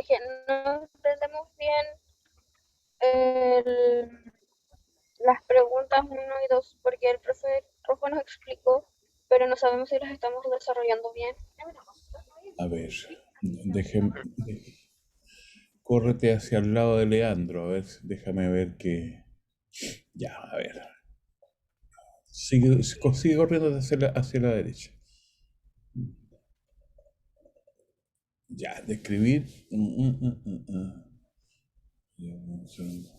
que no entendemos bien el- las preguntas uno y 2 porque el profe Rojo nos explicó, pero no sabemos si las estamos desarrollando bien. A ver, córrete hacia el lado de Leandro, a ver, déjame ver que... Ya, a ver. Sigue corriendo hacia la derecha. Ya, de escribir. Ya, un segundo.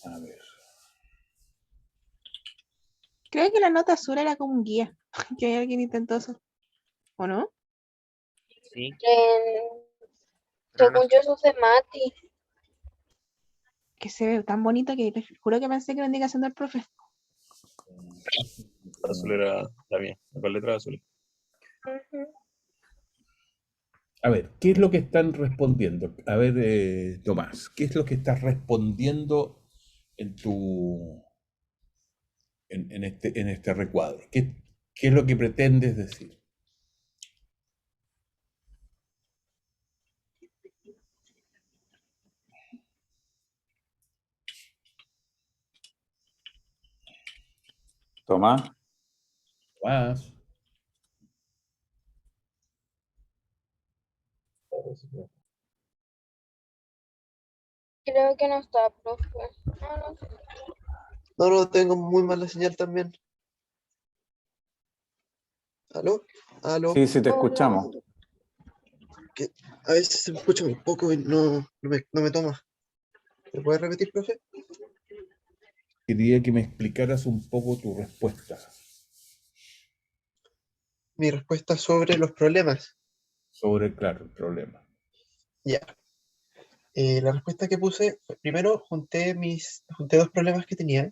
A ver. Creo que la nota azul era como un guía, que alguien intentó eso, ¿o no? Sí, En- pero no según yo, eso es de Mati. Que se ve tan bonito que te juro que pensé que era indicación del profe. la azul era la mía, con letra azul. Ujú. A ver, ¿qué es lo que están respondiendo? A ver, Tomás, ¿qué es lo que estás respondiendo en tu en este recuadro? ¿Qué es lo que pretendes decir? Tomás, Tomás, Creo que no está, profe. Ah, no sé. No, tengo muy mala señal también. ¿Aló? ¿Aló? sí, te Hola. escuchamos. Que a veces se me escucha un poco y no me toma. ¿Me puedes repetir, profe? quería que me explicaras un poco tu respuesta Mi respuesta sobre los problemas. sobre, claro, el problema. Ya. La respuesta que puse, primero junté dos problemas que tenía,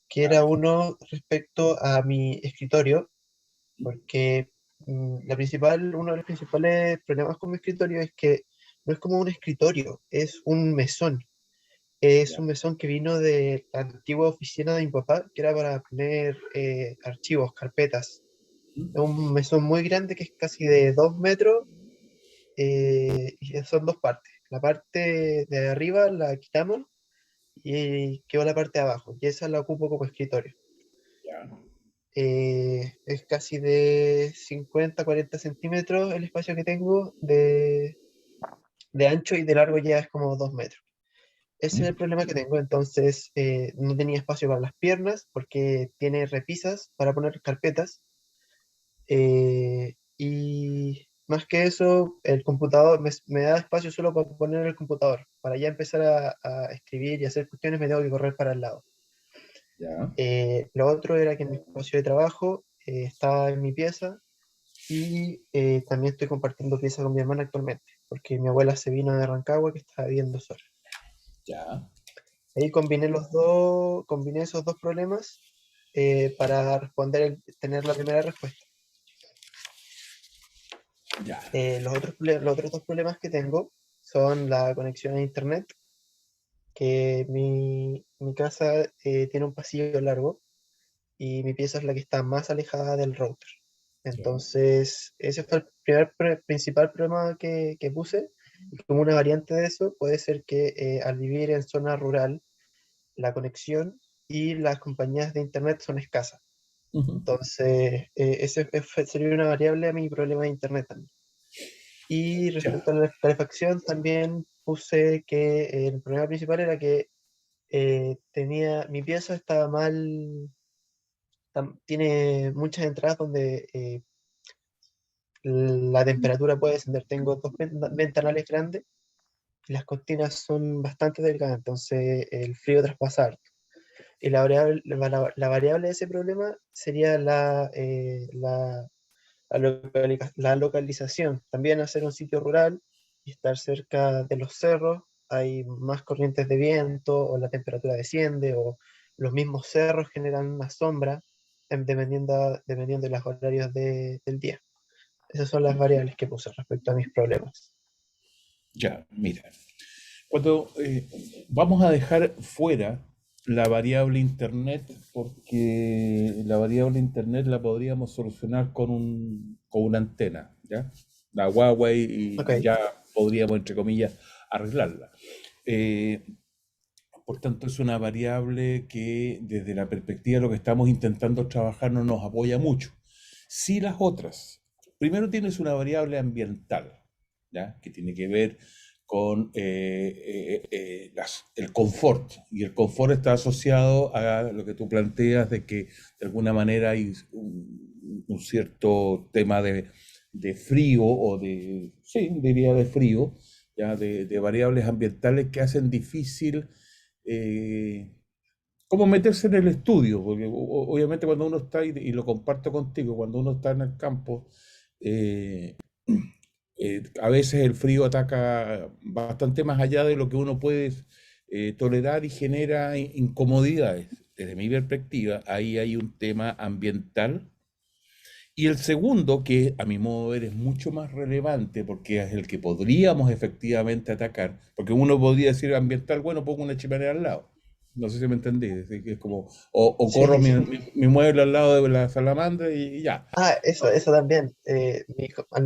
que era uno respecto a mi escritorio, porque uno de los principales problemas con mi escritorio es que no es como un escritorio, es un mesón. Es Ya. un mesón que vino de la antigua oficina de mi papá, que era para poner archivos, carpetas. Es un mesón muy grande que es casi de 2 metros y son dos partes. La parte de arriba la quitamos y quedó la parte de abajo, y esa la ocupo como escritorio. Ya. Es casi de 50 40 centímetros el espacio que tengo de ancho, y de largo ya es como 2 metros. Ese es el problema que tengo. Entonces no tenía espacio para las piernas porque tiene repisas para poner carpetas. Y más que eso, el computador me da espacio solo para poner el computador. Para ya empezar a escribir y hacer cuestiones me tengo que correr para el lado. Ya. Lo otro era que mi espacio de trabajo estaba en mi pieza, y también estoy compartiendo pieza con mi hermana actualmente, porque mi abuela se vino de Rancagua, que estaba viviendo sola. Ya. Ahí combiné esos dos problemas para tener la primera respuesta. Ya. Los otros dos problemas que tengo son la conexión a internet, que mi casa tiene un pasillo largo y mi pieza es la que está más alejada del router. Ya. Entonces, ese fue el principal problema que puse. Y como una variante de eso, puede ser que al vivir en zona rural, la conexión y las compañías de internet son escasas. Ujú. Entonces, sería una variable a mi problema de internet también. Y Ya. respecto a la calefacción, también puse que el problema principal era que mi pieza estaba mal, tiene muchas entradas donde la temperatura puede descender. Tengo dos ventanales grandes y las cortinas son bastante delgadas, entonces el frío traspasa harto. Y la variable de ese problema sería la localización. También hacer un sitio rural y estar cerca de los cerros, hay más corrientes de viento, o la temperatura desciende, o los mismos cerros generan una sombra, dependiendo de los horarios del día. Esas son las variables que puse respecto a mis problemas. Ya. Mira. Cuando vamos a dejar fuera la variable internet, porque la variable internet la podríamos solucionar con una antena, ¿ya? La Huawei Ok, y ya podríamos, entre comillas, arreglarla. Eh, por tanto, es una variable que desde la perspectiva de lo que estamos intentando trabajar no nos apoya mucho. Sí las otras. Primero tienes una variable ambiental, ¿ya? Que tiene que ver con el confort. Y el confort está asociado a lo que tú planteas de que de alguna manera hay un cierto tema de frío o de, sí, diría de frío, ya de variables ambientales que hacen difícil eh, cómo meterse en el estudio, porque obviamente cuando uno está, y lo comparto contigo, cuando uno está en el campo, eh, a veces el frío ataca bastante más allá de lo que uno puede tolerar y genera incomodidades. Desde mi perspectiva, ahí hay un tema ambiental. Y el segundo, que a mi modo de ver es mucho más relevante, porque es el que podríamos efectivamente atacar, porque uno podría decir ambiental, bueno, pongo una chimenea al lado. No sé si me entendí, es decir, que es como, o corro sí, sí. mi mueble al lado de la salamandra y ya. Ah, eso también.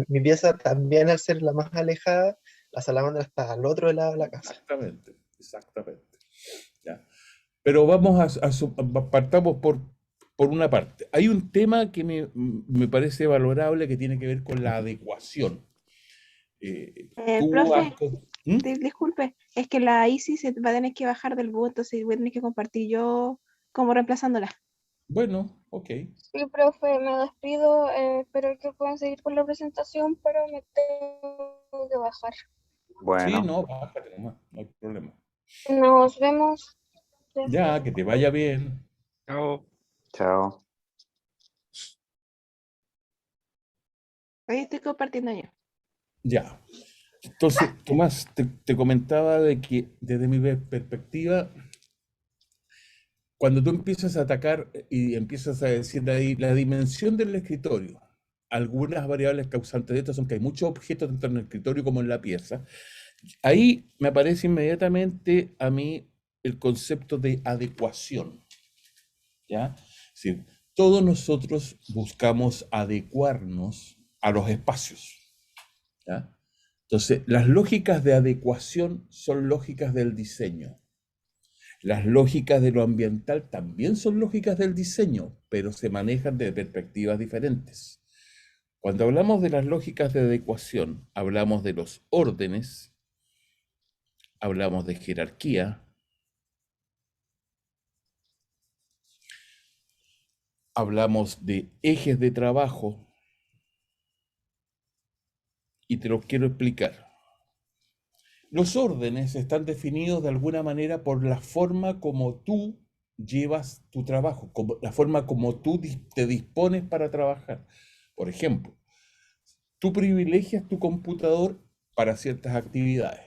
Mi pieza también, al ser la más alejada, la salamandra está al otro lado de la casa. Exactamente, exactamente. Ya. Pero vamos partamos por una parte. Hay un tema que me parece valorable que tiene que ver con la adecuación. Tú has... Profe, ¿Mm? disculpe, es que la Isis se va a tener que bajar del bus, entonces voy a tener que compartir yo como reemplazándola. Bueno, ok. Sí, profe, me despido. Espero que puedan seguir con la presentación, pero me tengo que bajar. Sí, Bueno, no, bájate nomás, no hay problema. Nos vemos. Ya, que te vaya bien. Chao. chao. Ahí estoy compartiendo yo. Ya. Entonces, Tomás, te comentaba de que desde mi perspectiva, cuando tú empiezas a atacar y empiezas a decir ahí la dimensión del escritorio, algunas variables causantes de esto son que hay muchos objetos tanto en el escritorio como en la pieza. Ahí me aparece inmediatamente a mí el concepto de adecuación, ¿ya? Es decir, todos nosotros buscamos adecuarnos a los espacios, ¿ya? Entonces, las lógicas de adecuación son lógicas del diseño. Las lógicas de lo ambiental también son lógicas del diseño, pero se manejan de perspectivas diferentes. Cuando hablamos de las lógicas de adecuación, hablamos de los órdenes, hablamos de jerarquía, hablamos de ejes de trabajo, y te lo quiero explicar. Los órdenes están definidos de alguna manera por la forma como tú llevas tu trabajo, la forma como tú te dispones para trabajar. Por ejemplo, tú privilegias tu computador para ciertas actividades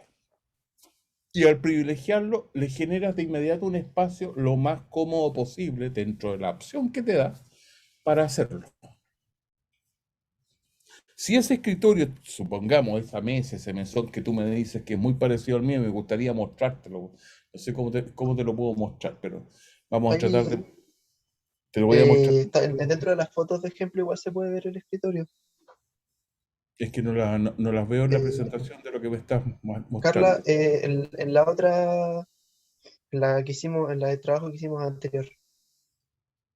y al privilegiarlo le generas de inmediato un espacio lo más cómodo posible dentro de la opción que te da para hacerlo. Si ese escritorio, supongamos esa mesa, ese mesón que tú me dices que es muy parecido al mío, me gustaría mostrártelo. No sé cómo te lo puedo mostrar, pero vamos a tratar de... Ahí, Te lo voy a mostrar. dentro de las fotos de ejemplo, igual se puede ver el escritorio. Es que no las veo en la Eh, presentación de lo que me estás Carla, mostrando. en la otra, en la que hicimos, en la de trabajo que hicimos anterior,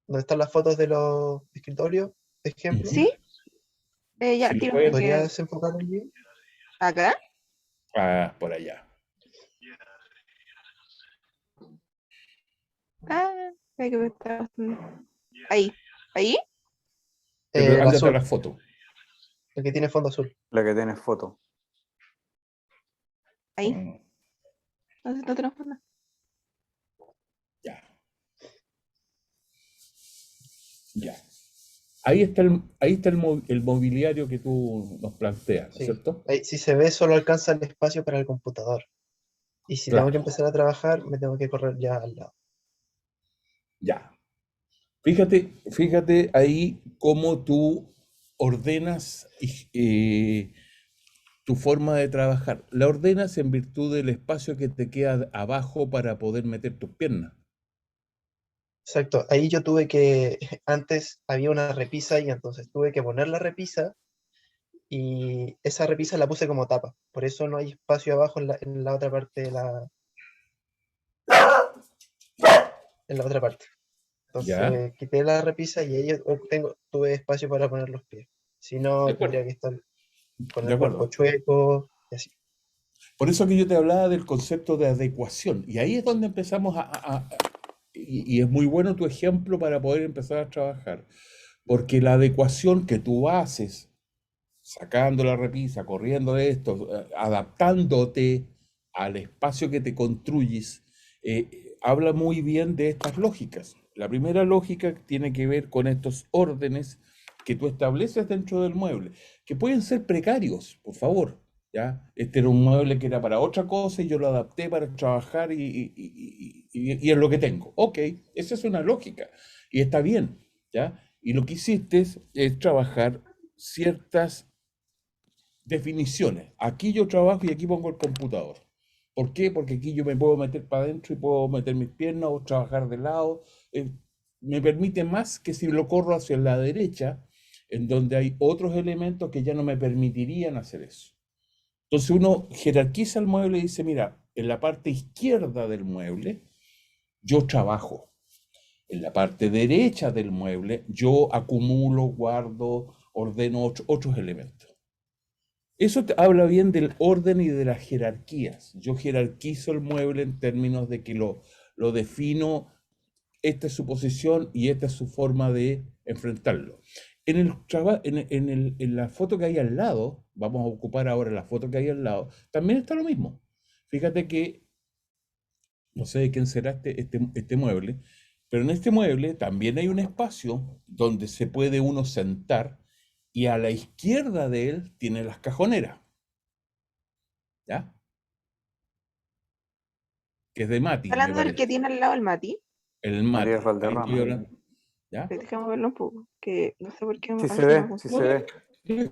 donde están las fotos de los escritorios, de ejemplo, Ujú. ¿Sí? Ya, Si lo tiro, puedes... porque ¿podrías enfocar el video? acá. Ah, por allá. Ah, hay que estar ahí. ¿Ahí? Pero El ándate a azul, la foto. el que tiene fondo azul. La que tiene foto. Ahí. Mm, No tenemos nada. ya, ya. Ahí está el mobiliario que tú nos planteas, ¿no es Sí. cierto? Ahí, si se ve, solo alcanza el espacio para el computador. Y si tengo que Claro, empezar a trabajar, me tengo que correr ya al lado. ya. Fíjate ahí cómo tú ordenas tu forma de trabajar. La ordenas en virtud del espacio que te queda abajo para poder meter tus piernas. Exacto, ahí yo tuve que, antes había una repisa y entonces tuve que poner la repisa y esa repisa la puse como tapa. Por eso no hay espacio abajo en la otra parte en la otra parte. ¿Ya? Entonces quité la repisa y ahí tuve espacio para poner los pies. Si De no, acuerdo, tendría que estar con de el cuerpo acuerdo. chueco y así. Por eso que yo te hablaba del concepto de adecuación. Y ahí es donde empezamos y es muy bueno tu ejemplo para poder empezar a trabajar. Porque la adecuación que tú haces, sacando la repisa, corriendo de esto, adaptándote al espacio que te construyes, habla muy bien de estas lógicas. La primera lógica tiene que ver con estos órdenes que tú estableces dentro del mueble, que pueden ser precarios, por favor. ¿Ya? Este era un mueble que era para otra cosa y yo lo adapté para trabajar y es lo que tengo. Ok, esa es una lógica y está bien. ¿Ya? Y lo que hiciste es trabajar ciertas definiciones. Aquí yo trabajo y aquí pongo el computador. ¿Por qué? Porque aquí yo me puedo meter para adentro y puedo meter mis piernas o trabajar de lado. Eh, Me permite más que si lo corro hacia la derecha, en donde hay otros elementos que ya no me permitirían hacer eso. Entonces uno jerarquiza el mueble y dice, mira, en la parte izquierda del mueble yo trabajo. En la parte derecha del mueble yo acumulo, guardo, ordeno otros elementos. Eso habla bien del orden y de las jerarquías. Yo jerarquizo el mueble en términos de que lo defino, esta es su posición y esta es su forma de enfrentarlo. En la foto que hay al lado, vamos a ocupar ahora la foto que hay al lado, también está lo mismo. Fíjate que, no sé de quién será este mueble, pero en este mueble también hay un espacio donde se puede uno sentar y a la izquierda de él tiene las cajoneras. ¿Ya? Que es de Mati, ¿Está me hablando del que parece. tiene al lado el Mati? El Matías Mati. Ahí estoy Valderrama. hablando. ¿Ya? Déjame verlo un poco, que no sé por qué me Sí se parece que no ve, sí No, se funciona. ve,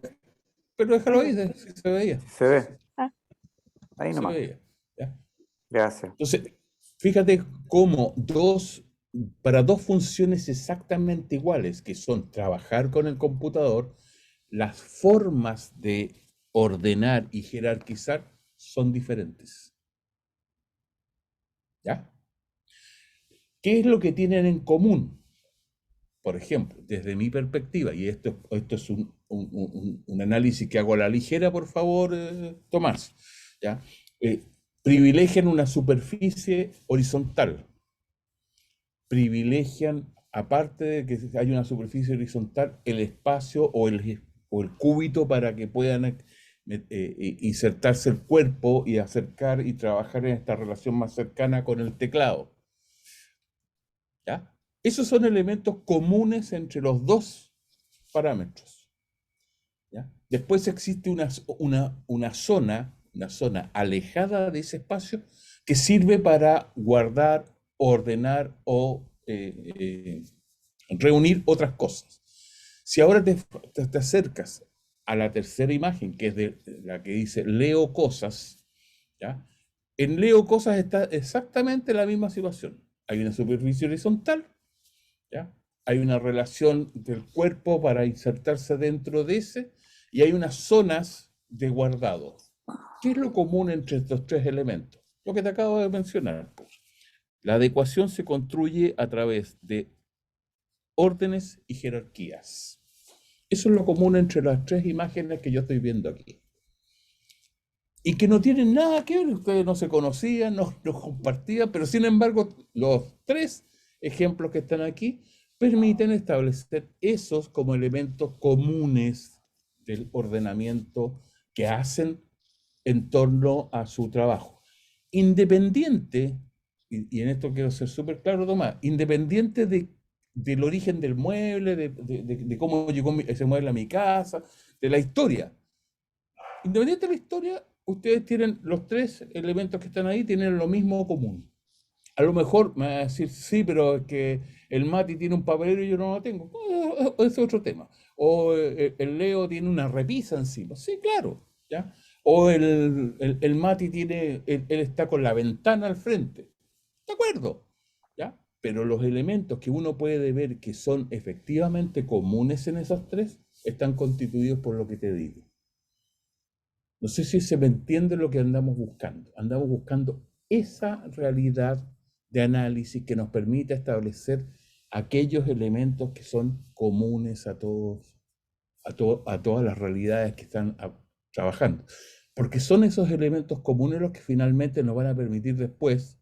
pero déjalo Ahí ahí, va. si se veía. sí se ve. Ah, Ahí Se nomás. veía. ¿Ya? Gracias. Entonces, fíjate cómo para dos funciones exactamente iguales, que son trabajar con el computador, las formas de ordenar y jerarquizar son diferentes. ¿Ya? ¿Qué es lo que tienen en común? Por ejemplo, desde mi perspectiva, y esto es un análisis que hago a la ligera, por favor, Tomás, ¿ya? Eh, Privilegian una superficie horizontal, privilegian, aparte de que haya una superficie horizontal, el espacio o el cúbito para que puedan insertarse el cuerpo y acercar y trabajar en esta relación más cercana con el teclado. ¿Ya? Esos son elementos comunes entre los dos parámetros. ¿Ya? Después existe una zona alejada de ese espacio que sirve para guardar, ordenar o reunir otras cosas. Si ahora te acercas a la tercera imagen, que es de la que dice leo cosas, ¿ya? En leo cosas está exactamente la misma situación. Hay una superficie horizontal, ¿ya? Hay una relación del cuerpo para insertarse dentro de ese y hay unas zonas de guardado. ¿Qué es lo común entre estos tres elementos? Lo que te acabo de mencionar. La adecuación se construye a través de órdenes y jerarquías. Eso es lo común entre las tres imágenes que yo estoy viendo aquí. Y que no tienen nada que ver, ustedes no se conocían, no compartían, pero sin embargo los tres ejemplos que están aquí permiten establecer esos como elementos comunes del ordenamiento que hacen en torno a su trabajo. Independiente, y en esto quiero ser súper claro, Tomás, independiente del origen del mueble, de cómo llegó ese mueble a mi casa, de la historia. Independiente de la historia, ustedes tienen los tres elementos que están ahí, tienen lo mismo común. A lo mejor me va a decir, sí, pero es que el Mati tiene un papelero y yo no lo tengo. Es otro tema. O el Leo tiene una repisa encima. Sí, claro. ¿Ya? O el Mati él está con la ventana al frente. De acuerdo. ¿Ya? pero los elementos que uno puede ver que son efectivamente comunes en esos tres están constituidos por lo que te digo. No sé si se me entiende lo que andamos buscando. Andamos buscando esa realidad de análisis que nos permita establecer aquellos elementos que son comunes a todos, a todas las realidades que están trabajando. Porque son esos elementos comunes los que finalmente nos van a permitir después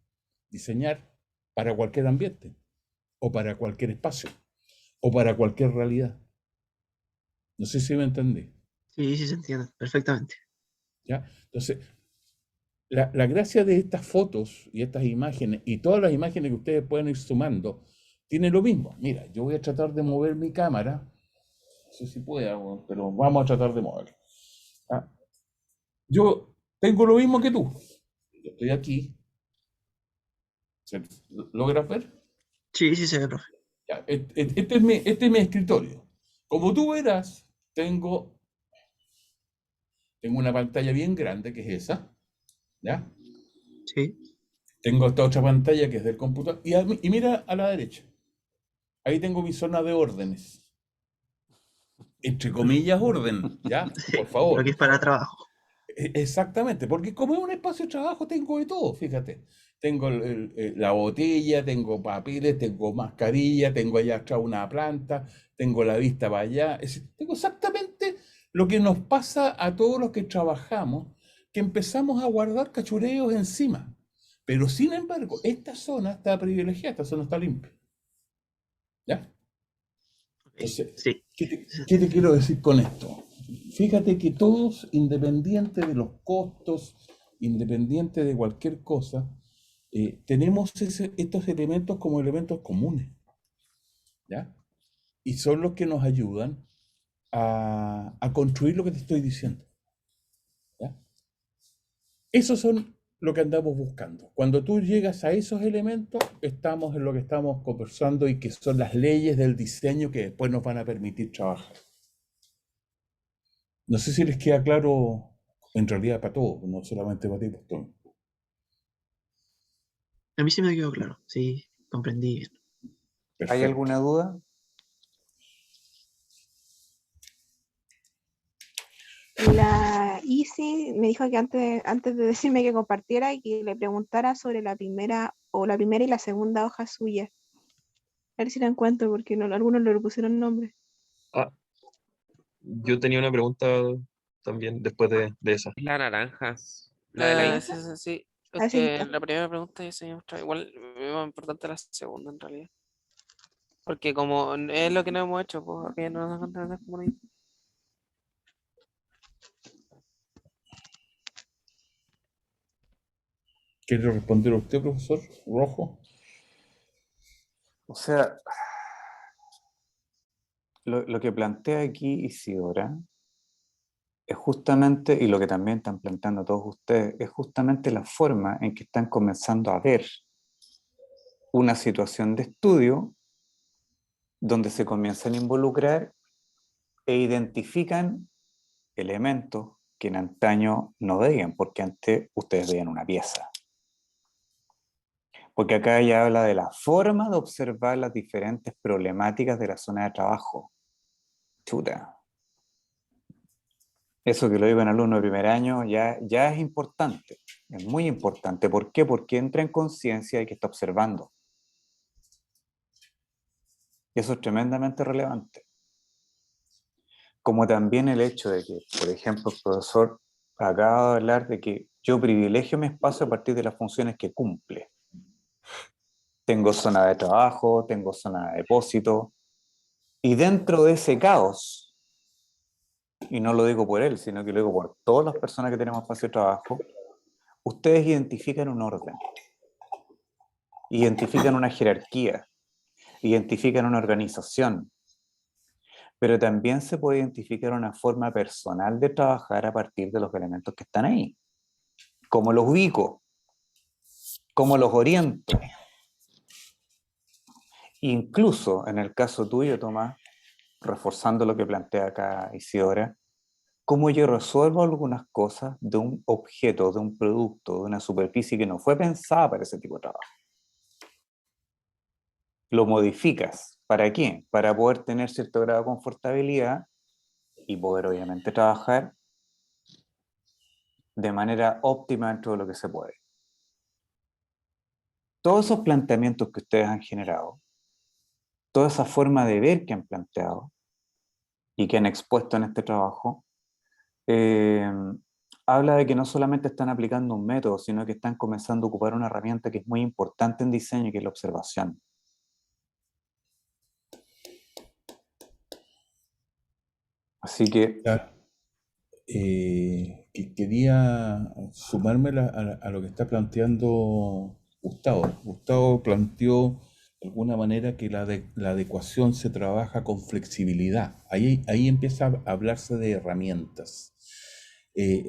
diseñar para cualquier ambiente, o para cualquier espacio, o para cualquier realidad. No sé si me entendí. Sí, sí se entiende, perfectamente. ¿Ya? Entonces, la gracia de estas fotos y estas imágenes, y todas las imágenes que ustedes pueden ir sumando, tiene lo mismo. Mira, yo voy a tratar de mover mi cámara, no sé si puedo, pero vamos a tratar de moverla. ¿Ah? Yo tengo lo mismo que tú. Yo estoy aquí. ¿Se logra ver? Sí, sí se ve, profe. Ya, este es mi escritorio. Como tú verás, tengo una pantalla bien grande, que es esa, ¿ya? Sí, Tengo esta otra pantalla que es del computador, y mira a la derecha. Ahí tengo mi zona de órdenes. Entre comillas, orden, ¿ya? sí, Por favor. lo que es para trabajo. Exactamente, porque como es un espacio de trabajo, tengo de todo, fíjate. Tengo la botella, tengo papeles, tengo mascarilla, tengo allá atrás una planta, tengo la vista para allá. Es decir, tengo exactamente lo que nos pasa a todos los que trabajamos, que empezamos a guardar cachureos encima. Pero sin embargo, esta zona está privilegiada, esta zona está limpia. ¿Ya? Entonces, Sí, ¿qué te quiero decir con esto? Fíjate que todos, independiente de los costos, independiente de cualquier cosa, tenemos estos elementos como elementos comunes, ¿ya? Y son los que nos ayudan a construir lo que te estoy diciendo, ¿ya? Esos son lo que andamos buscando. Cuando tú llegas a esos elementos, estamos en lo que estamos conversando y que son las leyes del diseño que después nos van a permitir trabajar. No sé si les queda claro, en realidad para todos, no solamente para ti, Pastor. a mí sí me quedó claro. Sí, comprendí bien. ¿Hay Perfecto. alguna duda? La Isi me dijo que antes de decirme que compartiera y que le preguntara sobre la primera y la segunda hoja suya. A ver si la encuentro porque no, algunos le pusieron nombre. Ah, yo tenía una pregunta también después de esa. La naranja. La de la naranja? Insta. Sí, sí. A Es ver si que está. la primera pregunta ya se me mostró. Igual es más importante la segunda en realidad. Porque como es lo que no hemos hecho, pues aquí no nos encontramos como una- ¿Quiere responder usted, profesor Rojo? O sea, lo que plantea aquí Isidora es justamente, y lo que también están planteando todos ustedes, es justamente la forma en que están comenzando a ver una situación de estudio donde se comienzan a involucrar e identifican elementos que en antaño no veían, porque antes ustedes veían una pieza. Porque acá ella habla de la forma de observar las diferentes problemáticas de la zona de trabajo. Chuta. Eso que lo digo en alumno de primer año ya es importante, es muy importante. ¿Por qué? Porque entra en conciencia de que está observando. Y eso es tremendamente relevante. Como también el hecho de que, por ejemplo, el profesor acaba de hablar de que yo privilegio mi espacio a partir de las funciones que cumple. Tengo zona de trabajo, tengo zona de depósito, y dentro de ese caos, y no lo digo por él, sino que lo digo por todas las personas que tenemos espacio de trabajo, ustedes identifican un orden, identifican una jerarquía, identifican una organización, pero también se puede identificar una forma personal de trabajar a partir de los elementos que están ahí. ¿Cómo los ubico? ¿Cómo los oriento? Incluso en el caso tuyo, Tomás, reforzando lo que plantea acá Isidora, cómo yo resuelvo algunas cosas de un objeto, de un producto, de una superficie que no fue pensada para ese tipo de trabajo. lo modificas. ¿Para qué? Para poder tener cierto grado de confortabilidad y poder obviamente trabajar de manera óptima dentro de lo que se puede. Todos esos planteamientos que ustedes han generado, toda esa forma de ver que han planteado y que han expuesto en este trabajo, eh, habla de que no solamente están aplicando un método, sino que están comenzando a ocupar una herramienta que es muy importante en diseño, que es la observación. Así que, Ya, quería sumarme a lo que está planteando Gustavo. Gustavo planteó de alguna manera que la adecuación se trabaja con flexibilidad. Ahí empieza a hablarse de herramientas.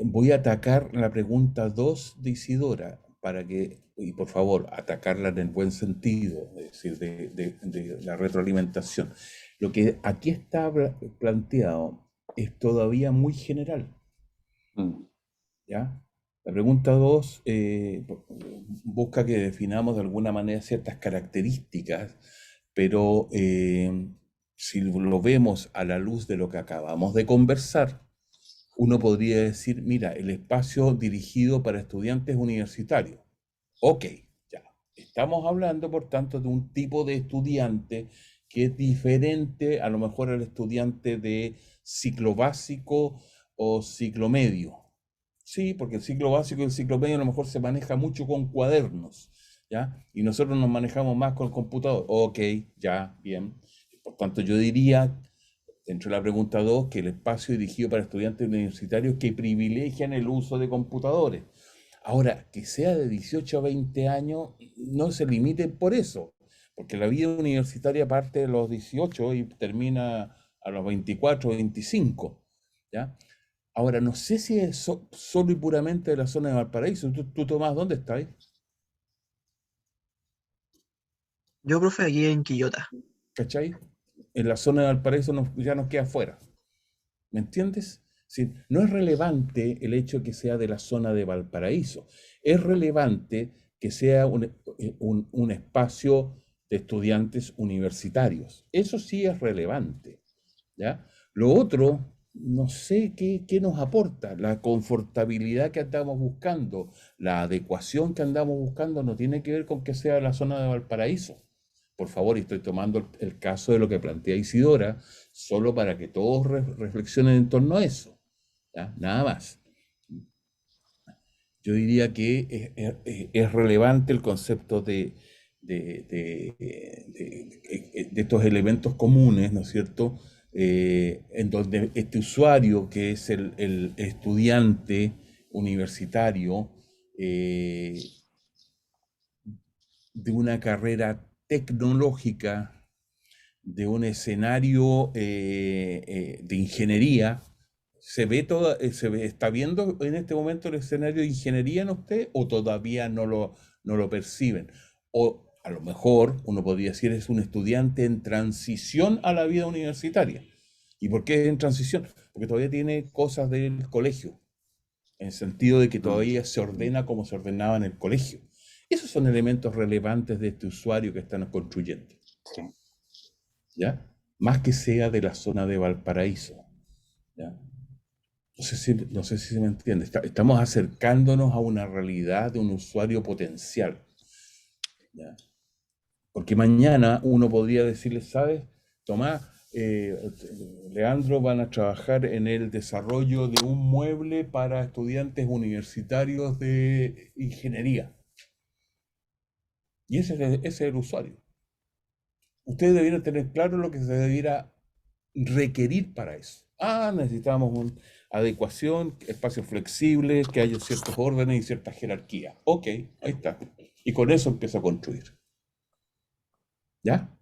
Voy a atacar la pregunta 2 de Isidora para que, y por favor, atacarla en el buen sentido, es decir, de la retroalimentación. Lo que aquí está planteado es todavía muy general, mm, ¿ya? La pregunta 2 busca que definamos de alguna manera ciertas características, pero si lo vemos a la luz de lo que acabamos de conversar, uno podría decir, mira, el espacio dirigido para estudiantes universitarios. Ok, ya. Estamos hablando, por tanto, de un tipo de estudiante que es diferente a lo mejor al estudiante de ciclo básico o ciclo medio. Sí, porque el ciclo básico y el ciclo medio a lo mejor se maneja mucho con cuadernos, ¿ya? Y nosotros nos manejamos más con el computador. Ok, ya, bien. Por tanto, yo diría, dentro de la pregunta 2, que el espacio dirigido para estudiantes universitarios que privilegian el uso de computadores. Ahora, que sea de 18 a 20 años, no se limite por eso, porque la vida universitaria parte de los 18 y termina a los 24 o 25, ¿ya? Ahora, no sé si es solo y puramente de la zona de Valparaíso. ¿Tú Tomás, dónde estás? Yo, profe, aquí en Quillota. ¿Cachai? En la zona de Valparaíso ya nos queda fuera. ¿Me entiendes? Sí, no es relevante el hecho que sea de la zona de Valparaíso. Es relevante que sea un espacio de estudiantes universitarios. Eso sí es relevante, ¿ya? Lo otro, no sé qué nos aporta. La confortabilidad que andamos buscando, la adecuación que andamos buscando, no tiene que ver con que sea la zona de Valparaíso. Por favor, y estoy tomando el caso de lo que plantea Isidora, solo para que todos reflexionen en torno a eso, ¿ya? Nada más. Yo diría que es relevante el concepto de estos elementos comunes, ¿no es cierto? En donde este usuario, que es el estudiante universitario de una carrera tecnológica, de un escenario de ingeniería, ¿está viendo en este momento el escenario de ingeniería en usted o todavía no lo perciben? O a lo mejor uno podría decir es un estudiante en transición a la vida universitaria. ¿Y por qué en transición? Porque todavía tiene cosas del colegio, en el sentido de que todavía se ordena como se ordenaba en el colegio. Esos son elementos relevantes de este usuario que están construyendo, sí. ¿ya? Más que sea de la zona de Valparaíso, ¿ya? No sé si se me entiende. Estamos acercándonos a una realidad de un usuario potencial, ¿ya? Porque mañana uno podría decirle, ¿sabes? Tomás, Leandro van a trabajar en el desarrollo de un mueble para estudiantes universitarios de ingeniería. Y ese es el usuario. Ustedes debieran tener claro lo que se debiera requerir para eso. Necesitamos una adecuación, espacios flexibles, que haya ciertos órdenes y ciertas jerarquías. Ok, ahí está. Y con eso empiezo a construir. ¿Ya?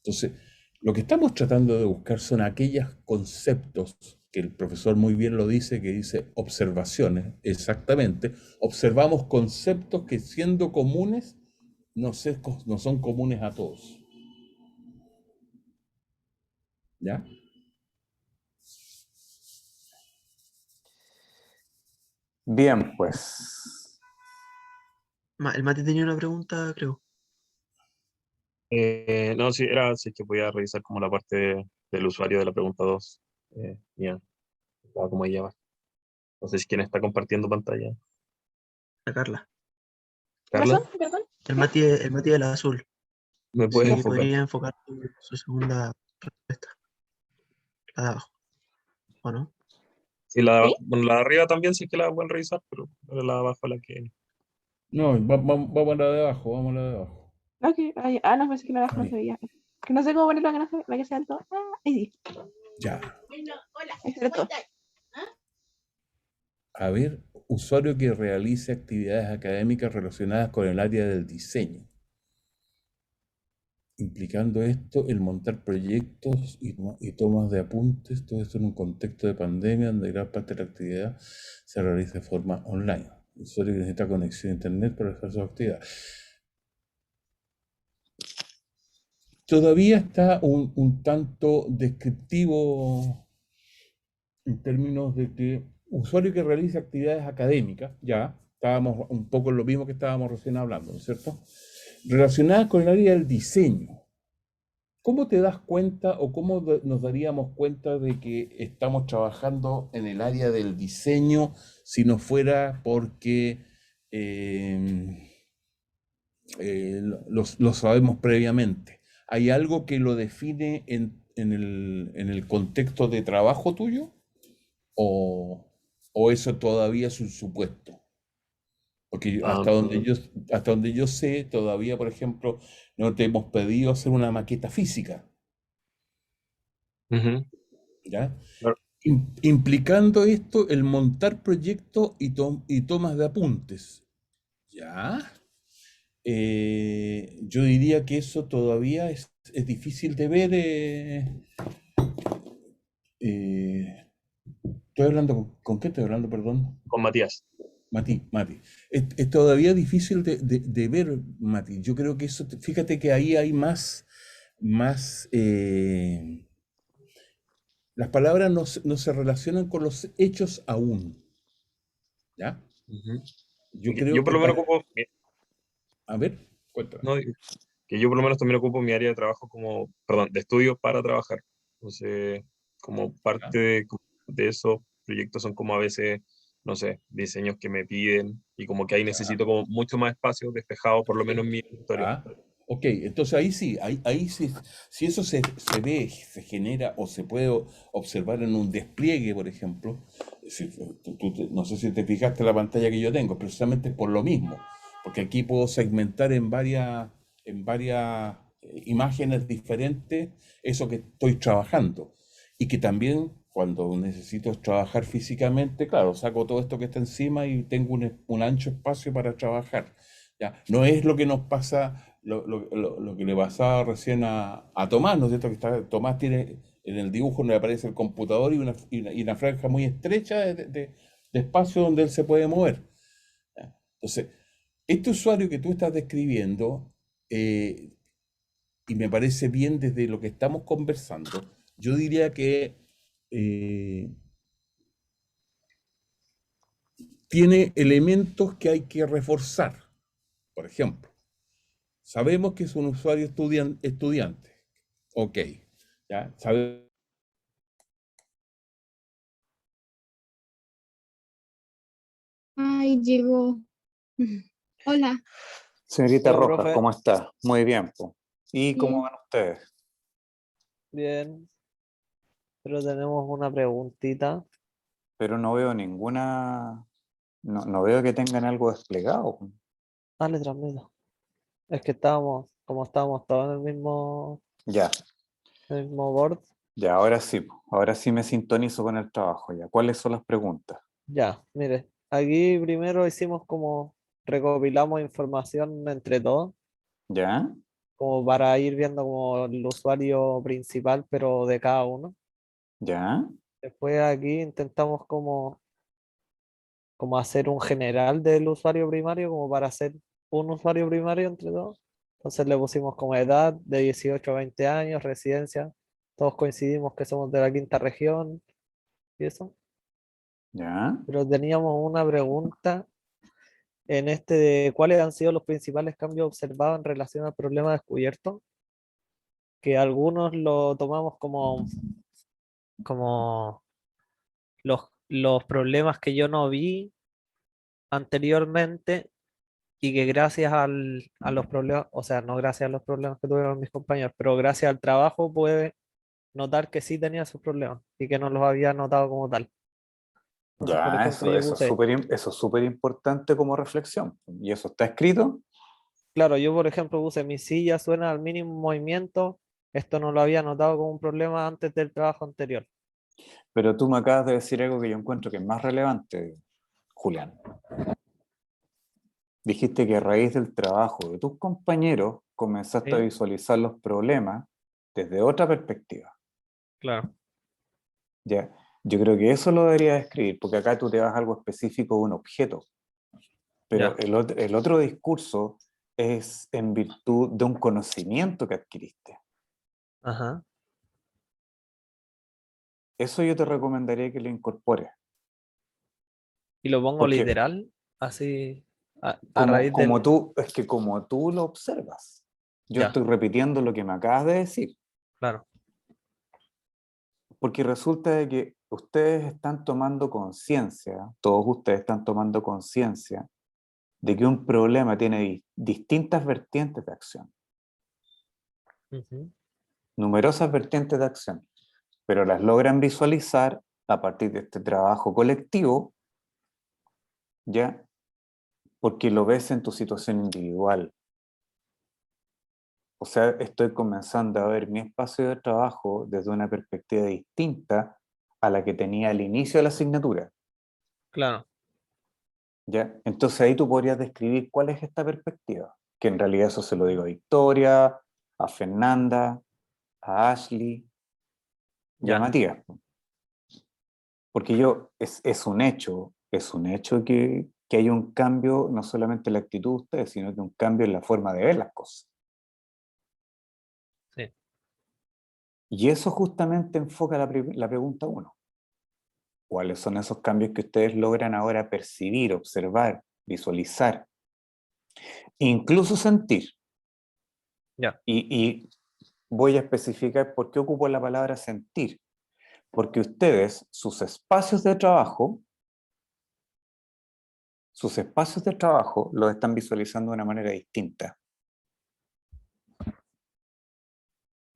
Entonces, lo que estamos tratando de buscar son aquellos conceptos que el profesor muy bien lo dice, que dice observaciones, exactamente. Observamos conceptos que siendo comunes no son comunes a todos. ¿Ya? Bien, pues. El Mati tenía una pregunta, creo. No, sí, era si es que voy a revisar como la parte del usuario de la pregunta 2. Mía, estaba como ella va. No sé si quién está compartiendo pantalla. La Carla. ¿Qué pasó? Carla, ¿Perdón? El Mati del azul. ¿me puedes Sí, enfocar? podría enfocar su segunda respuesta, la de abajo, ¿o no? Sí, ¿Sí? bueno, la de arriba también sí que la pueden revisar, pero la de abajo la que... No, vamos a la de abajo, vamos a la de abajo. Ok, no, pensé que la abajo no se Ahí, veía. Que no sé cómo ponerlo, que no se la que sea alto. Ahí sí. ya. Excelente. A ver, usuario que realice actividades académicas relacionadas con el área del diseño, implicando esto el montar proyectos y tomas de apuntes, todo esto en un contexto de pandemia donde gran parte de la actividad se realiza de forma online. Usuario que necesita conexión a internet para hacer su actividad. Todavía está un tanto descriptivo en términos de que usuario que realiza actividades académicas, ya estábamos un poco en lo mismo que estábamos recién hablando, ¿no es cierto? Relacionadas con el área del diseño. ¿Cómo te das cuenta o cómo nos daríamos cuenta de que estamos trabajando en el área del diseño si no fuera porque eh, lo sabemos previamente? ¿Hay algo que lo define en el contexto de trabajo tuyo? ¿O eso todavía es un supuesto? Porque Ah, hasta donde yo sé, todavía, por ejemplo, no te hemos pedido hacer una maqueta física, ujú, ¿ya? claro. Implicando esto el montar proyectos y tomas de apuntes, ¿ya? Yo diría que eso todavía es difícil de ver. Eh, Estoy hablando, ¿con qué estoy hablando, perdón? Con Matías. Mati. Es todavía difícil de ver, Mati. Yo creo que eso, fíjate que ahí hay más, las palabras no se relacionan con los hechos aún, ¿ya? Ujú. Yo Yo creo por que lo menos para, ocupo, a ver, cuéntame. no, que yo por lo menos también ocupo mi área de trabajo como, perdón, de estudio para trabajar. Entonces, como ¿Ya? parte de esos proyectos son como a veces, no sé, diseños que me piden y como que ahí ¿Ya? necesito como mucho más espacio despejado, por lo menos en mi escritorio. ¿Ya? Ok, entonces ahí sí, ahí sí, si eso se ve, se genera o se puede observar en un despliegue, por ejemplo, no sé si te fijaste en la pantalla que yo tengo, precisamente por lo mismo, porque aquí puedo segmentar en varias imágenes diferentes eso que estoy trabajando y que también cuando necesito trabajar físicamente, claro, saco todo esto que está encima y tengo un ancho espacio para trabajar. ¿Ya? No es lo que nos pasa, lo que le pasaba recién a Tomás, ¿no es cierto? Tomás tiene en el dibujo donde aparece el computador y una franja muy estrecha de espacio donde él se puede mover. ¿Ya? Entonces, este usuario que tú estás describiendo, eh, y me parece bien desde lo que estamos conversando, yo diría que eh, tiene elementos que hay que reforzar. Por ejemplo, sabemos que es un usuario estudiante. Ok, ya, Ay, llegó. Hola, Señorita Hola, Rojas, profe. ¿cómo está? Muy bien, po. ¿Y cómo bien. van ustedes? Bien, pero tenemos una preguntita. Pero no veo ninguna, no veo que tengan algo desplegado. Dale, transmito. Es que como estábamos todos Ya, en el mismo board. ya, ahora sí, po. Ahora sí me sintonizo con el trabajo ya. ¿Cuáles son las preguntas? Ya, mire, aquí primero hicimos como recopilamos información entre todos, ¿Ya? como para ir viendo como el usuario principal, pero de cada uno. ¿Ya? Después aquí intentamos como hacer un general del usuario primario, como para hacer un usuario primario entre todos. Entonces le pusimos como edad de 18 a 20 años, residencia. Todos coincidimos que somos de la quinta región y eso. ¿Ya? Pero teníamos una pregunta en este de cuáles han sido los principales cambios observados en relación al problema descubierto. que algunos lo tomamos como los problemas que yo no vi anteriormente y que gracias a los problemas, o sea, no gracias a los problemas que tuvieron mis compañeros, pero gracias al trabajo pude notar que sí tenía esos problemas y que no los había notado como tal. Entonces, por Ya, ejemplo, yo eso es puse, súper, eso es súper importante como reflexión. ¿Y eso está escrito? claro, yo por ejemplo puse mi silla suena al mínimo movimiento, esto no lo había notado como un problema antes del trabajo anterior. Pero tú me acabas de decir algo que yo encuentro que es más relevante, Julián. Dijiste que a raíz del trabajo de tus compañeros comenzaste a ¿Sí? visualizar los problemas desde otra perspectiva. Claro, Ya, yo creo que eso lo deberías escribir, porque acá tú te vas a algo específico de un objeto, pero ya, el otro discurso es en virtud de un conocimiento que adquiriste. ajá. Eso yo te recomendaría que lo incorpores, Y lo pongo porque literal, así, a raíz como del, tú, es que como tú lo observas, yo ya, estoy repitiendo lo que me acabas de decir, claro, porque resulta de que ustedes están tomando conciencia, todos ustedes están tomando conciencia de que un problema tiene distintas vertientes de acción, ujú, numerosas vertientes de acción, pero las logran visualizar a partir de este trabajo colectivo, ¿ya? Porque lo ves en tu situación individual. O sea, estoy comenzando a ver mi espacio de trabajo desde una perspectiva distinta a la que tenía al inicio de la asignatura, claro, ¿ya? Entonces ahí tú podrías describir cuál es esta perspectiva, que en realidad eso se lo digo a Victoria, a Fernanda, a Ashley y a ya, Matías. Porque es un hecho que hay un cambio, no solamente en la actitud de ustedes, sino que un cambio en la forma de ver las cosas. sí, Y eso justamente enfoca la pregunta uno. ¿Cuáles son esos cambios que ustedes logran ahora percibir, observar, visualizar, incluso sentir? ya, Y voy a especificar por qué ocupo la palabra sentir. Porque ustedes, sus espacios de trabajo los están visualizando de una manera distinta.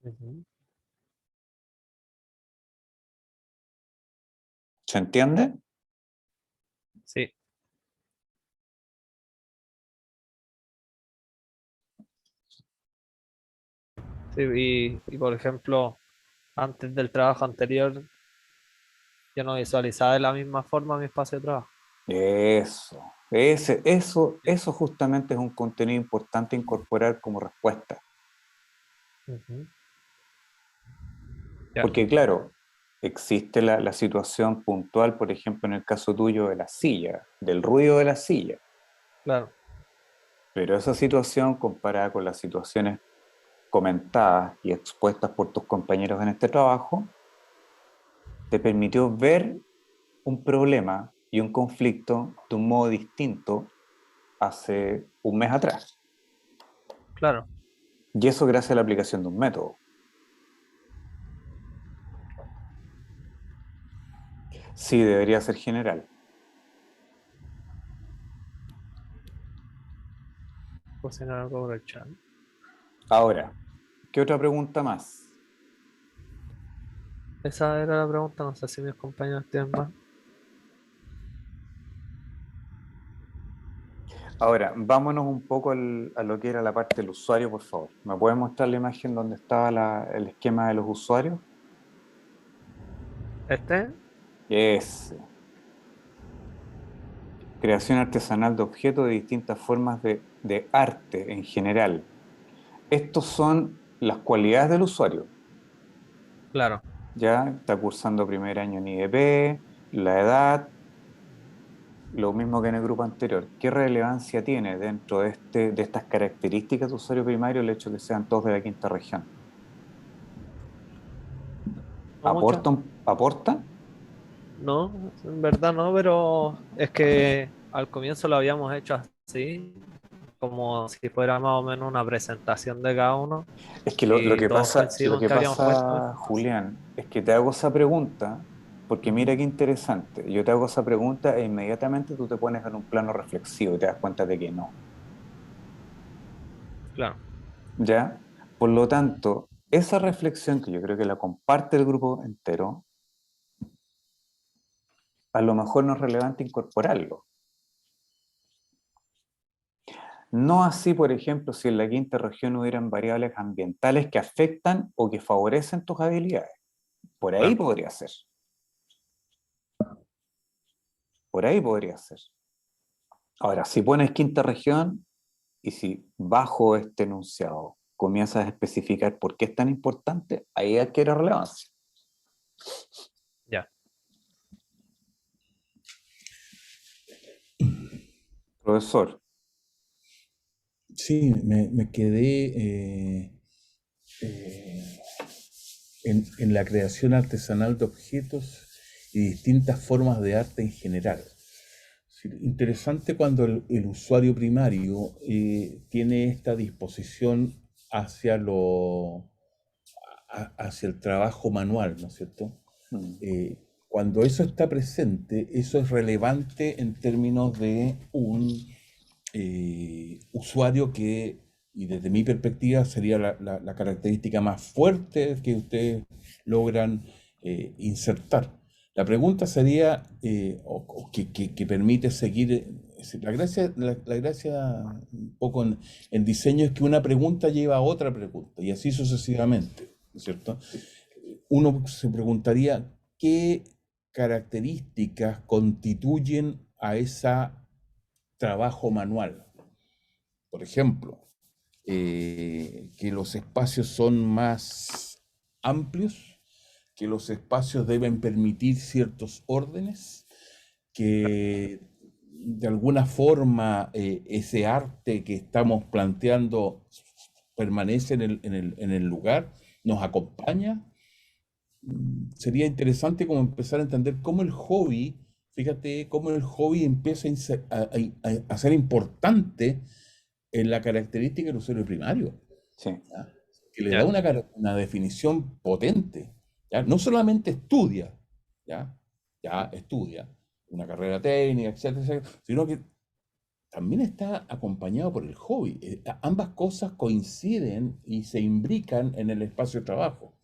ujú, ¿Se entiende? sí. Sí, y por ejemplo, antes del trabajo anterior, yo no visualizaba de la misma forma mi espacio de trabajo. Eso justamente es un contenido importante incorporar como respuesta. Ujú, ya, Porque claro, existe la situación puntual, por ejemplo, en el caso tuyo de la silla, del ruido de la silla. claro, Pero esa situación comparada con las situaciones comentadas y expuestas por tus compañeros en este trabajo, te permitió ver un problema y un conflicto de un modo distinto hace un mes atrás. claro. Y eso gracias a la aplicación de un método. Sí, debería ser general. Cocinar algo por el chat. Ahora, ¿qué otra pregunta más? Esa era la pregunta, no sé si mis compañeros tienen más. Ahora, vámonos un poco a lo que era la parte del usuario, por favor. ¿Me puedes mostrar la imagen donde estaba el esquema de los usuarios? Este, Es creación artesanal de objetos de distintas formas de arte en general. Estos son las cualidades del usuario. claro. Ya está cursando primer año en IDP, la edad, lo mismo que en el grupo anterior. ¿Qué relevancia tiene dentro de estas características de usuario primario el hecho de que sean todos de la quinta región? No mucho. ¿Aporta? No, en verdad no, pero es que al comienzo lo habíamos hecho así como si fuera más o menos una presentación de cada uno Es que lo y que todos pasa, coincidimos que habríamos puesto información. Julián, es que te hago esa pregunta, porque mira qué interesante. Yo te hago esa pregunta e inmediatamente tú te pones en un plano reflexivo y te das cuenta de que no. Claro, ¿Ya? Por lo tanto, esa reflexión que yo creo que la comparte el grupo entero, a lo mejor no es relevante incorporarlo. No así, por ejemplo, si en la quinta región hubieran variables ambientales que afectan o que favorecen tus habilidades. Por ahí claro. podría ser. Por ahí podría ser. Ahora, si pones quinta región y si bajo este enunciado comienzas a especificar por qué es tan importante, ahí adquiere relevancia. Ya. Profesor, Sí, me quedé eh, en la creación artesanal de objetos y distintas formas de arte en general. Sí, interesante cuando el usuario primario tiene esta disposición hacia hacia el trabajo manual, ¿no es cierto? Eh, Cuando eso está presente, eso es relevante en términos de un usuario que, y desde mi perspectiva, sería la característica más fuerte que ustedes logran insertar. La pregunta sería, o que permite seguir, la gracia un poco en diseño es que una pregunta lleva a otra pregunta y así sucesivamente, ¿no es cierto? Uno se preguntaría qué características constituyen a ese trabajo manual. Por ejemplo, que los espacios son más amplios, que los espacios deben permitir ciertos órdenes, que de alguna forma ese arte que estamos planteando permanece en el lugar, nos acompaña. Sería interesante como empezar a entender cómo el hobby, fíjate, cómo el hobby empieza a ser importante en la característica del usuario primario, sí, ¿ya? Que le da Ya. una definición potente, ¿ya? No solamente estudia, ¿ya? Ya estudia una carrera técnica, etcétera, etcétera, sino que también está acompañado por el hobby. Ambas cosas coinciden y se imbrican en el espacio de trabajo.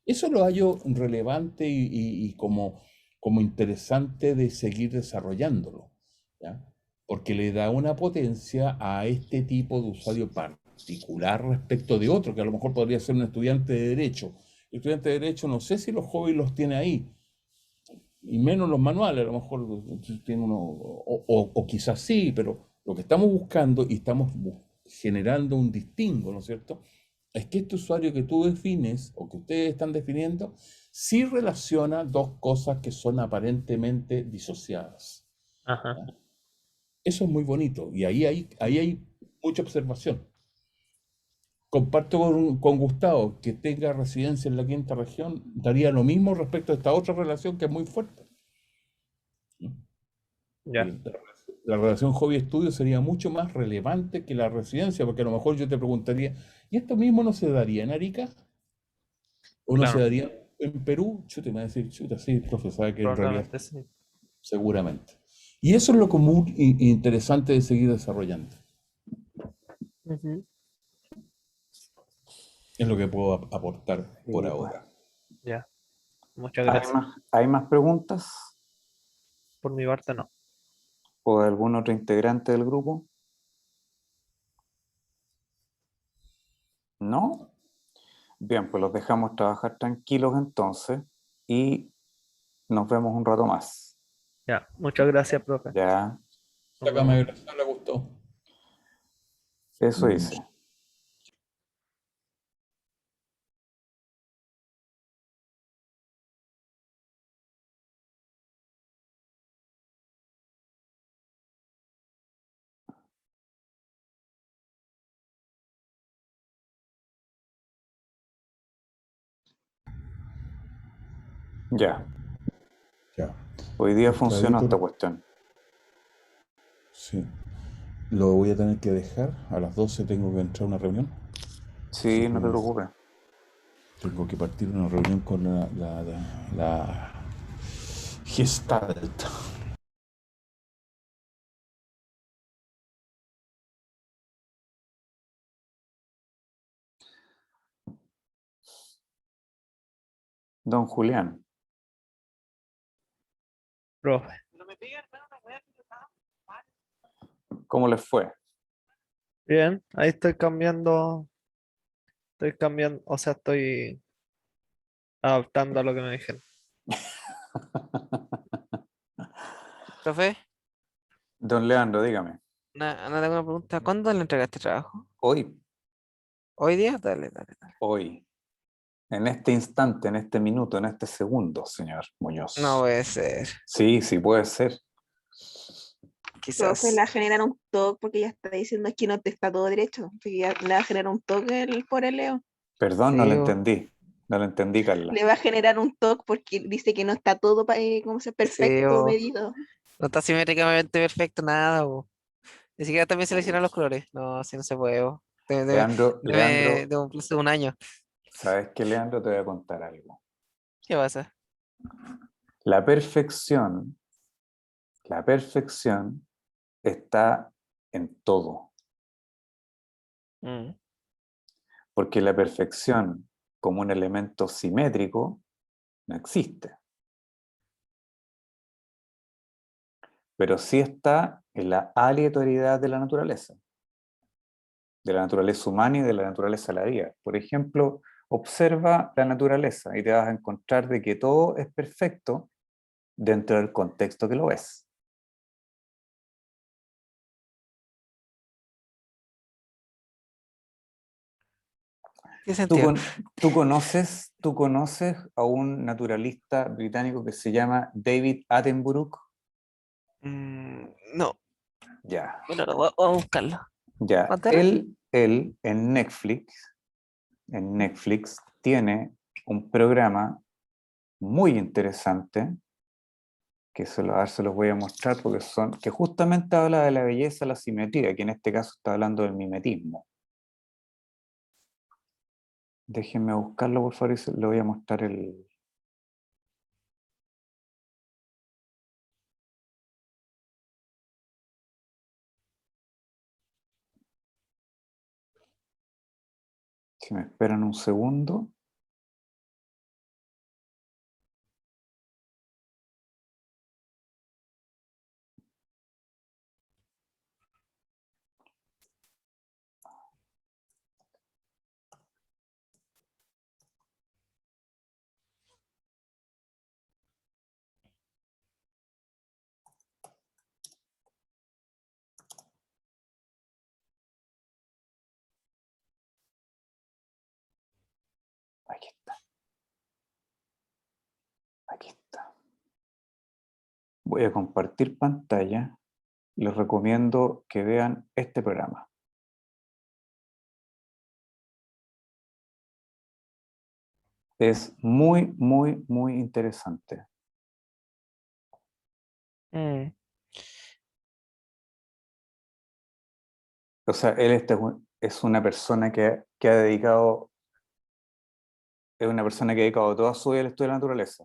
Eso lo hallo relevante y como interesante de seguir desarrollándolo, ¿ya? Porque le da una potencia a este tipo de usuario particular respecto de otro, que a lo mejor podría ser un estudiante de derecho. El estudiante de derecho no sé si los hobbies los tiene ahí, y menos los manuales, a lo mejor tiene uno, o quizás sí, pero lo que estamos buscando y estamos generando un distingo, ¿no es cierto? Es que este usuario que tú defines o que ustedes están definiendo, sí relaciona dos cosas que son aparentemente disociadas. Ajá. ¿Ya? Eso es muy bonito y ahí hay mucha observación. Comparto con Gustavo que tenga residencia en la quinta región, daría lo mismo respecto a esta otra relación que es muy fuerte, ¿no? Ya. La relación hobby-estudio sería mucho más relevante que la residencia, porque a lo mejor yo te preguntaría, ¿y esto mismo no se daría en Arica? ¿O no se Claro. daría en Perú? Chuta, me va a decir, chuta, sí, profe, sabe que en realidad Probablemente sí. seguramente. Y eso es lo común e interesante de seguir desarrollando. Ujú. Es lo que puedo aportar por sí, pues. ahora. Ya. Muchas gracias. Hay más preguntas? Por mi parte, no. ¿O de algún otro integrante del grupo? ¿No? Bien, pues los dejamos trabajar tranquilos entonces y nos vemos un rato más. Ya. Muchas gracias, profe. Ya, Nos Sácame vemos. de la sala, Gustavo. eso hice. Ya, Ya. hoy día funcionó Gustavo, esta cuestión. sí. Lo voy a tener que dejar. A las 12 tengo que entrar a una reunión. Así Sí, no te que preocupes. tengo que partir una reunión con la Gestalt. Don Julián, Profe. ¿cómo les fue? Bien, ahí estoy cambiando, o sea, estoy adaptando a lo que me dijeron. Profe, Don Leandro, dígame. no tengo una pregunta. ¿Cuándo le entregaste trabajo? Hoy, ¿Hoy día? Dale, dale, dale. hoy, en este instante, en este minuto, en este segundo, señor Muñoz. No puede ser. Sí, sí puede ser. Profe, Quizás. le va a generar un toque porque ya está diciendo que no te está todo derecho. Porque ya le va a generar un toque por el Leo. Perdón, no lo Sí, bo. entendí. No lo entendí, Carla. Le va a generar un toque porque dice que no está todo como se Sí, perfecto bo. medido. No está simétricamente perfecto, nada, bo. Ni siquiera también seleccionar los colores. No, así no se puede, bo. Leandro, De un plazo de un año. ¿sabes qué, Leandro? Te voy a contar algo. ¿Qué pasa? La perfección, la perfección está en todo, Mm. porque la perfección como un elemento simétrico no existe, pero sí está en la aleatoriedad de la naturaleza humana y de la naturaleza de la vida. Por ejemplo, observa la naturaleza y te vas a encontrar de que todo es perfecto dentro del contexto que lo es. ¿Qué ¿Tú, sentido? tú conoces a un naturalista británico que se llama David Attenborough? No, Ya, bueno, voy a buscarlo. ya. ¿Cuánto era? Él en Netflix tiene un programa muy interesante que a ver, se los voy a mostrar porque que justamente habla de la belleza, la simetría, que en este caso está hablando del mimetismo. Déjenme buscarlo, por favor, y le voy a mostrar el... Si me esperan un segundo. Aquí está, aquí está. Voy a compartir pantalla. Les recomiendo que vean este programa. Es muy, muy, muy interesante. Mm. O sea, él es una persona que ha dedicado, es una persona que ha dedicado toda su vida al estudio de la naturaleza.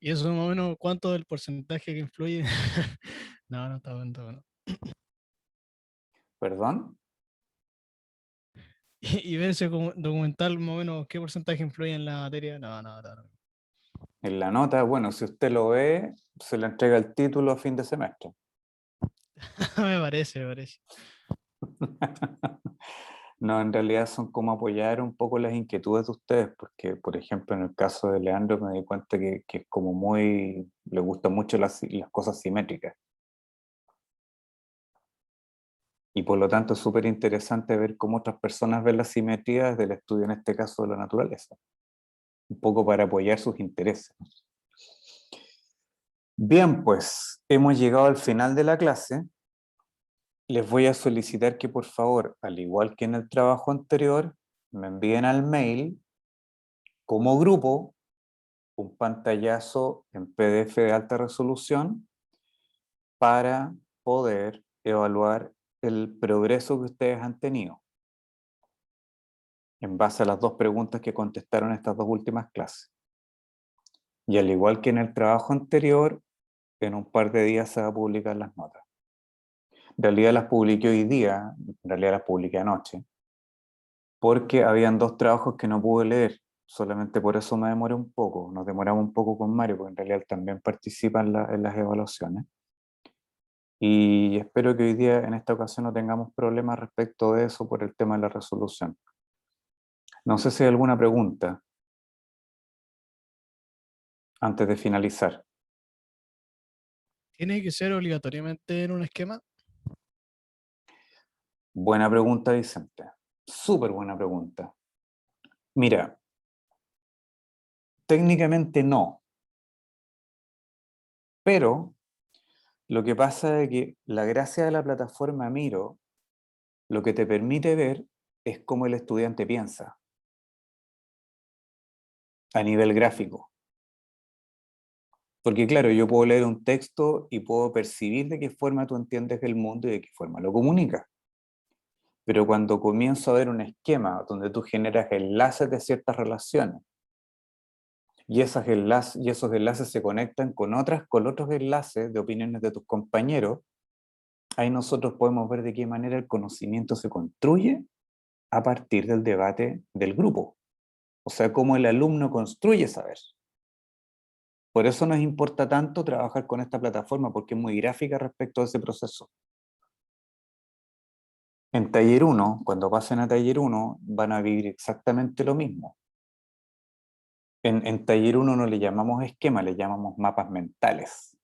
¿Y eso más o menos cuánto del porcentaje que influye? No, no está bueno, está bueno. ¿Perdón? Y ver ese documental más o menos qué porcentaje influye en la materia. No, no, no. En la nota, bueno, si usted lo ve, se le entrega el título a fin de semestre. Me parece, me parece. No, en realidad son como apoyar un poco las inquietudes de ustedes, porque, por ejemplo, en el caso de Leandro me di cuenta que es como muy, le gustan mucho las cosas simétricas. Y por lo tanto es súper interesante ver cómo otras personas ven la simetría desde el estudio, en este caso, de la naturaleza. Un poco para apoyar sus intereses. Bien, pues hemos llegado al final de la clase. les voy a solicitar que por favor, al igual que en el trabajo anterior, me envíen al mail como grupo un pantallazo en PDF de alta resolución para poder evaluar el progreso que ustedes han tenido en base a las dos preguntas que contestaron estas dos últimas clases. Y al igual que en el trabajo anterior, en un par de días se van a publicar las notas. En realidad las publiqué hoy día, en realidad las publiqué anoche, porque habían dos trabajos que no pude leer. Solamente por eso me demoré un poco, nos demoramos un poco con Mario, porque en realidad él también participa en las evaluaciones. Y espero que hoy día, en esta ocasión, no tengamos problemas respecto de eso por el tema de la resolución. No sé si hay alguna pregunta antes de finalizar. ¿Tiene que ser obligatoriamente en un esquema? Buena pregunta, Vicente. Súper buena pregunta. Mira, técnicamente no, pero lo que pasa es que la gracia de la plataforma Miro lo que te permite ver es cómo el estudiante piensa a nivel gráfico. Porque claro, yo puedo leer un texto y puedo percibir de qué forma tú entiendes el mundo y de qué forma lo comunicas. Pero cuando comienzo a ver un esquema donde tú generas enlaces de ciertas relaciones y esos enlaces se conectan con otros enlaces de opiniones de tus compañeros, ahí nosotros podemos ver de qué manera el conocimiento se construye a partir del debate del grupo. O sea, cómo el alumno construye saber. Por eso nos importa tanto trabajar con esta plataforma, porque es muy gráfica respecto a ese proceso. En taller 1, cuando pasen a taller 1, van a vivir exactamente lo mismo. En taller 1 no le llamamos esquema, le llamamos mapas mentales.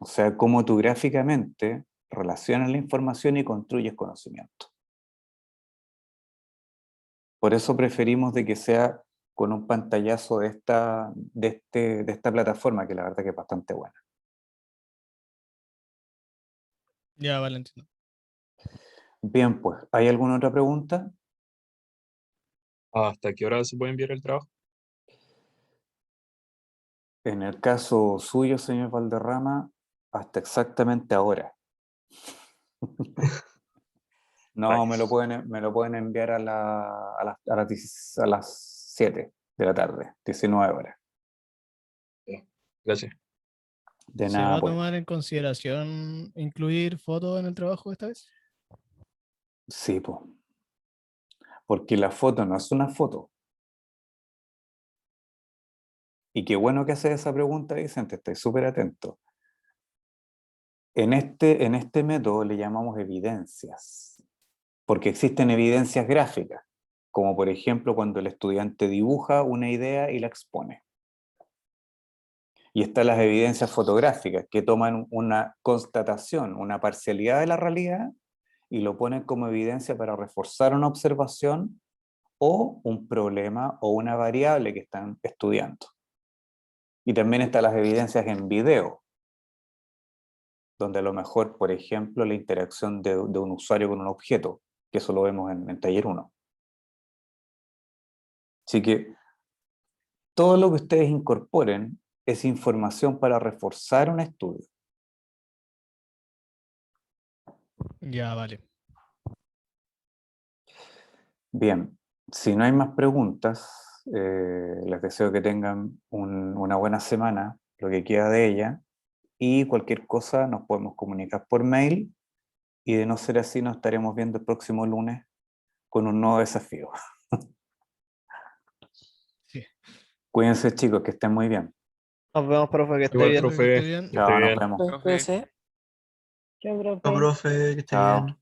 O sea, cómo tú gráficamente relacionas la información y construyes conocimiento. Por eso preferimos de que sea con un pantallazo de esta plataforma, que la verdad que es bastante buena. Ya, vale, entiendo. Bien, pues, ¿hay alguna otra pregunta? ¿Hasta qué hora se puede enviar el trabajo? En el caso suyo, señor Valderrama, hasta exactamente ahora. No, me lo pueden enviar a las 7 de la tarde, 19 horas. Gracias. De ¿Se va nada, a pues. tomar en consideración incluir fotos en el trabajo esta vez? Sí, pues. Porque la foto no es una foto. Y qué bueno que hace esa pregunta, Vicente, estoy súper atento. En este método le llamamos evidencias, porque existen evidencias gráficas, como por ejemplo cuando el estudiante dibuja una idea y la expone. Y están las evidencias fotográficas, que toman una constatación, una parcialidad de la realidad, y lo ponen como evidencia para reforzar una observación o un problema o una variable que están estudiando. Y también están las evidencias en video, donde a lo mejor, por ejemplo, la interacción de un usuario con un objeto, que eso lo vemos en taller 1. Así que todo lo que ustedes incorporen es información para reforzar un estudio. Ya, vale. Bien, si no hay más preguntas, les deseo que tengan una buena semana, lo que queda de ella, y cualquier cosa nos podemos comunicar por mail, y de no ser así nos estaremos viendo el próximo lunes con un nuevo desafío. Sí. Cuídense, chicos, que estén muy bien. Nos vemos, profe, que esté Igual, bien. Que esté profe, bien. que esté Chao, nos bien. vemos. Profe. Cuídense. Chao, Chao, profe. profe, que esté Chao. bien.